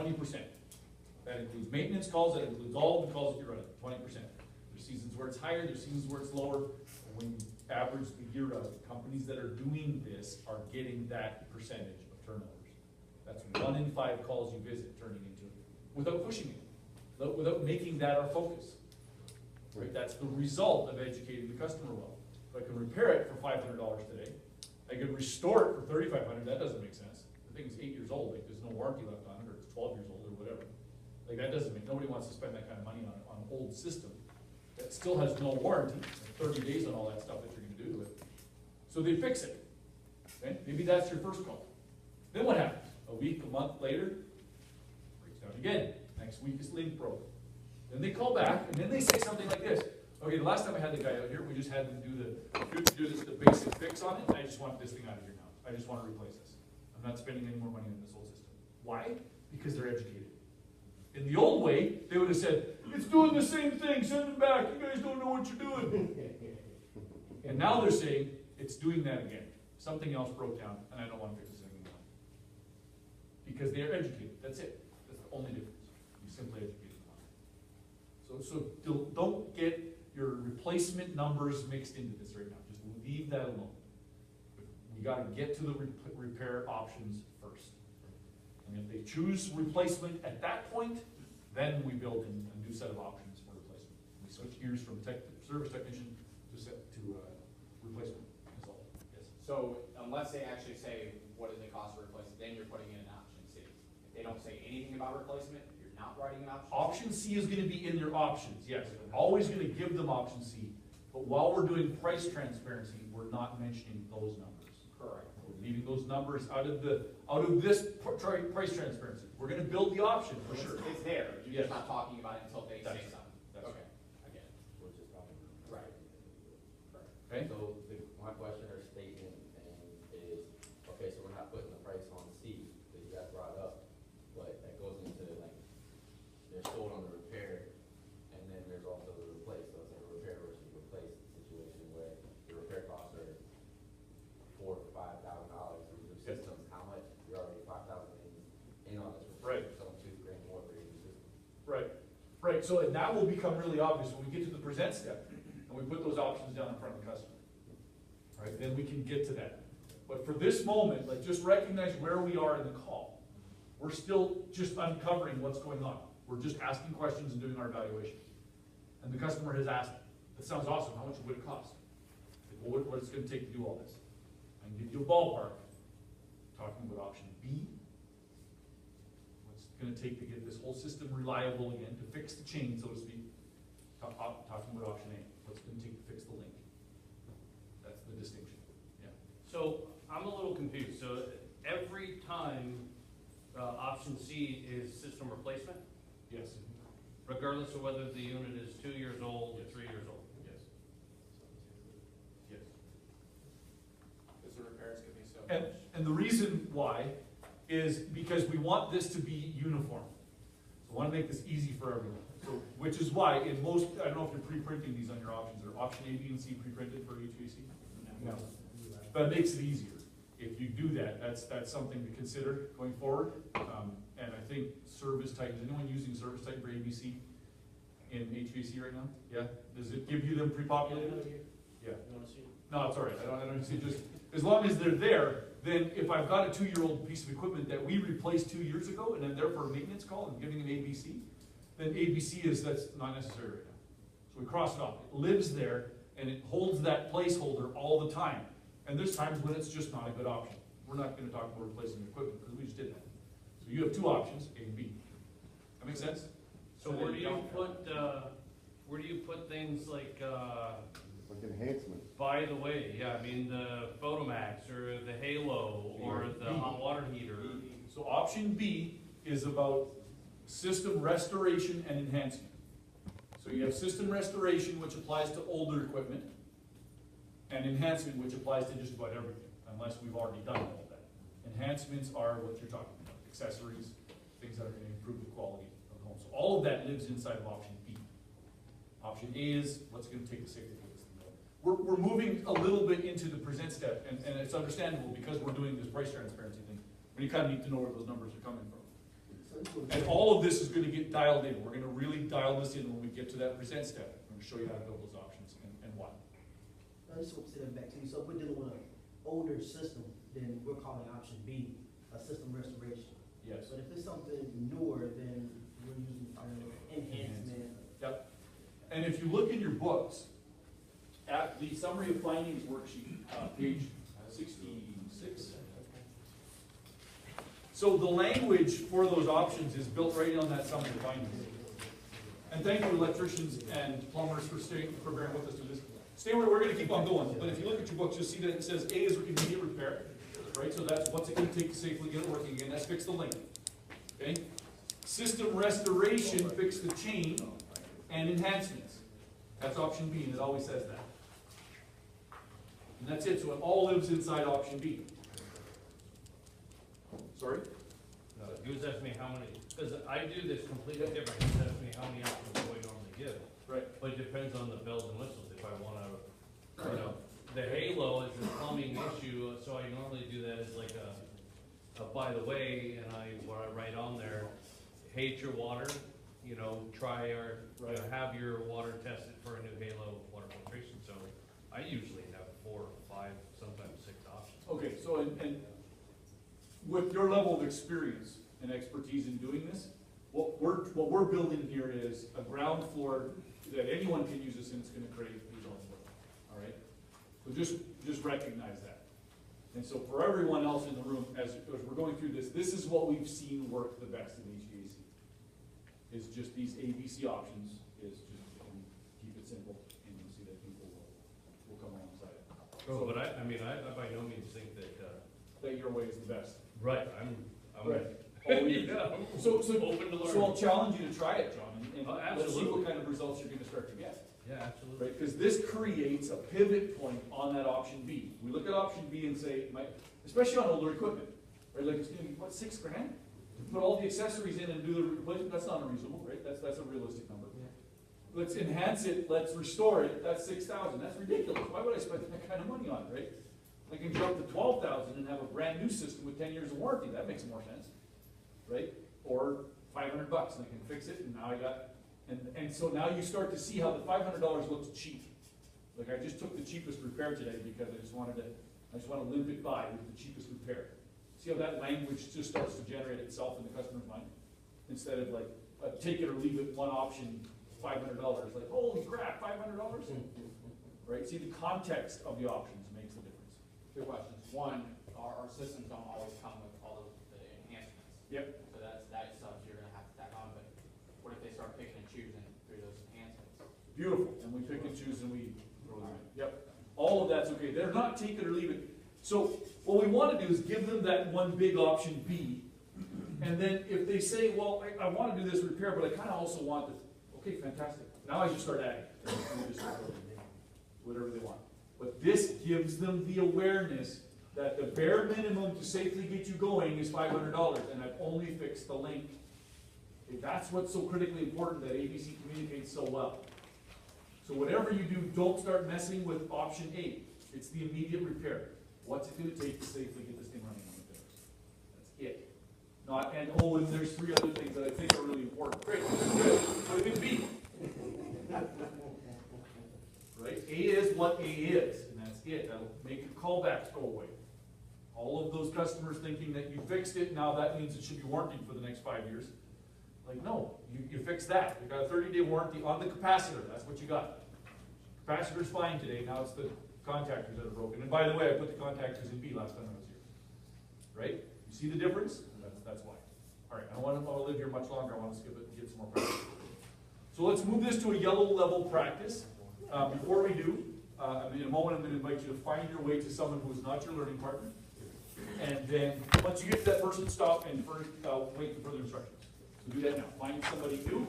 20%. That includes maintenance calls, that includes all the calls that you're running, 20%. There's seasons where it's higher, there's seasons where it's lower. And when you average the year out, companies that are doing this are getting that percentage of turnovers. That's 1 in 5 calls you visit turning into it, without pushing it, without making that our focus. Right? That's the result of educating the customer well. If I can repair it for $500 today, I can restore it for $3,500, that doesn't make sense. The thing is 8 years old, like there's no warranty left on it, or it's 12 years old or whatever. Like that doesn't make, nobody wants to spend that kind of money on an old system that still has no warranty, 30 days on all that stuff that you're gonna do to it. So they fix it, okay? Maybe that's your first call. Then what happens? A week, a month later, breaks down again. Next week is link broke. Then they call back, and then they say something like this. Okay, the last time I had the guy out here, we just had them do the basic fix on it. I just want this thing out of here now. I just want to replace this. I'm not spending any more money on this whole system. Why? Because they're educated. In the old way, they would have said, it's doing the same thing, send it back, you guys don't know what you're doing. And now they're saying, it's doing that again. Something else broke down, and I don't want to fix this anymore. Because they're educated, that's it. That's the only difference. You simply educate them. So don't get your replacement numbers mixed into this right now. Just leave that alone. We got to get to the repair options first. And if they choose replacement at that point, then we build in a new set of options for replacement. We switch gears from service technician to replacement. That's all. Yes. So unless they actually say, what does it cost to replace it, then you're putting in an option C. If they don't say anything about replacement, you're not writing an option C? Option C is going to be in their options, yes. We're always going to give them option C. But while we're doing price transparency, we're not mentioning those numbers. Correct. We're leaving those numbers out of this price transparency. We're going to build the option for sure. It's there. You're Yes. just not talking about it until they say something. That's okay. I get it. Which is probably Right. Okay? So my question or statement is, okay, so we're not putting the price on C that you guys brought up, but that goes into like, they're sold on the repair, and then there's also the replace. So it's like a repair versus replace situation where the repair costs are $4,000 to $5,000 for your systems. How much? You're already $5,000 in on this repair. Right. So $2,000 more for your new system. Right. Right. So and that will become really obvious when we get to the present step and we put those options down in front of the customer. Right? Then we can get to that. But for this moment, like just recognize where we are in the call. We're still just uncovering what's going on. We're just asking questions and doing our evaluation. And the customer has asked, that sounds awesome, how much would it cost? Like, well, what it's going to take to do all this? I can give you a ballpark. Talking about option B. What's it going to take to get this whole system reliable again, to fix the chain, so to speak. Talking about option A. What's it going to take to fix the link? That's the distinction. Yeah. So I'm a little confused. So every time option C is system replacement, Yes. regardless of whether the unit is 2 years old or 3 years old. Yes. Yes. Because the repairs could be so And, much. and the reason why is because we want this to be uniform. So we want to make this easy for everyone. So, which is why in most, I don't know if you're pre-printing these on your options, are option A, B, and C pre-printed for HVAC? No. But it makes it easier. If you do that, that's something to consider going forward. And I think service type, is anyone using service type for ABC in HVAC right now? Yeah? Does it give you them pre-populated? Yeah. No, it's all right. I don't see, just, as long as they're there, then if I've got a 2-year-old piece of equipment that we replaced 2 years ago and I'm there for a maintenance call and giving them ABC, then ABC that's not necessary right now. So we cross it off. It lives there and it holds that placeholder all the time. And there's times when it's just not a good option. We're not going to talk about replacing equipment because we just did that. So you have 2 options, A and B. That make sense? So where do you put things like Like enhancements. by the way, yeah, I mean the Photomax or the Halo or the hot water heater. So option B is about system restoration and enhancement. So you have system restoration, which applies to older equipment, and enhancement, which applies to just about everything, unless we've already done all of that. Enhancements are what you're talking about, accessories, things that are going to improve the quality of the home. So all of that lives inside of option B. Option A is what's going to take the safety of this thing. We're moving a little bit into the present step, and it's understandable because we're doing this price transparency thing, but you kind of need to know where those numbers are coming from. And all of this is gonna get dialed in. We're gonna really dial this in when we get to that present step. I'm gonna show you how to build those options and why. I just want to say that back to you. So if we're dealing with an older system, then we're calling option B a system restoration. Yes. But if it's something newer, then we're using enhancement. Yep. And if you look in your books, at the summary of findings worksheet, page 66. So the language for those options is built right on that summary of findings. And thank you electricians and plumbers for bearing with us to this. Stay where we're gonna keep on going, but if you look at your books, you'll see that it says A is immediate repair, right? So that's what's it gonna take to safely get it working again, that's fix the link, okay? System restoration, fix the chain, and enhancements. That's option B, and it always says that. And that's it, so it all lives inside option B. Sorry? He was asking me how many, because I do this completely different, he's asking me how many options do I normally give? Right. But it depends on the bells and whistles, if I wanna, you know, the halo is a plumbing issue, so I normally do that as like a by the way, and where I write on there, hate your water, you know, have your water tested for a new halo water filtration, so I usually have 4 or 5, sometimes 6 options. Okay, so, and with your level of experience and expertise in doing this, what we're building here is a ground floor that anyone can use this and it's gonna create its own work, all right? So just recognize that. And so for everyone else in the room, as we're going through this, this is what we've seen work the best in HVAC. Is just these ABC options, is just keep it simple, and you'll see that people will come alongside it. Oh, but I mean, I by no means think that, That your way is the best. right, I'm Right. Yeah, So open to learn. So I'll challenge you to try it, John, and Oh, let's see absolutely. what kind of results you're gonna start to get, Yeah, absolutely. right? Because this creates a pivot point on that option B. We look at option B and say, especially on older equipment, right, like it's gonna be, what, $6 grand? To put all the accessories in and do the replacement, that's not unreasonable, right? That's a realistic number. Let's enhance it, let's restore it, that's $6,000, that's ridiculous, why would I spend that kind of money on it, right? I can jump to $12,000 and have a brand new system with 10 years of warranty, that makes more sense, right? Or $500 and I can fix it, and now I got, and so now you start to see how the $500 looks cheap. Like I just took the cheapest repair today because I just want to limp it by with the cheapest repair. See how that language just starts to generate itself in the customer's mind? Instead of like, take it or leave it, one option, $500, like, holy crap, $500? Right, see the context of the options makes the difference. 2 questions. One, our systems don't always come with all of the enhancements. Yep. So that stuff you're gonna have to tack on, but what if they start picking and choosing through those enhancements? Beautiful, and we pick and choose and we throw them in. Yep, all of that's okay. They're not take it or leave it. So what we want to do is give them that one big option B, and then if they say, well, I want to do this repair, but I kind of also want this, okay, fantastic. Now I just start adding, and they just start building whatever they want. But this gives them the awareness that the bare minimum to safely get you going is $500, and I've only fixed the link. Okay, that's what's so critically important that ABC communicates so well. So whatever you do, don't start messing with option A. It's the immediate repair. What's it going to take to safely get this thing running on the business? That's it. Not, and there's 3 other things that I think are really important. Great, good. What did it be? Right? A is what A is, and that's it. That'll make your callbacks go away. All of those customers thinking that you fixed it, now that means it should be warranted for the next 5 years. Like, no, you fixed that. You got a 30-day warranty on the capacitor. That's what you got. Capacitor's fine today. Now it's the contactors that are broken. And by the way, I put the contactors in B last time I was here. Right? You see the difference? That's why. All right, I don't want to live here much longer. I want to skip it and get some more practice. So let's move this to a yellow level practice. Before we do, in a moment I'm going to invite you to find your way to someone who is not your learning partner. And then once you get to that person, stop and wait for further instructions. So do that now. Find somebody new.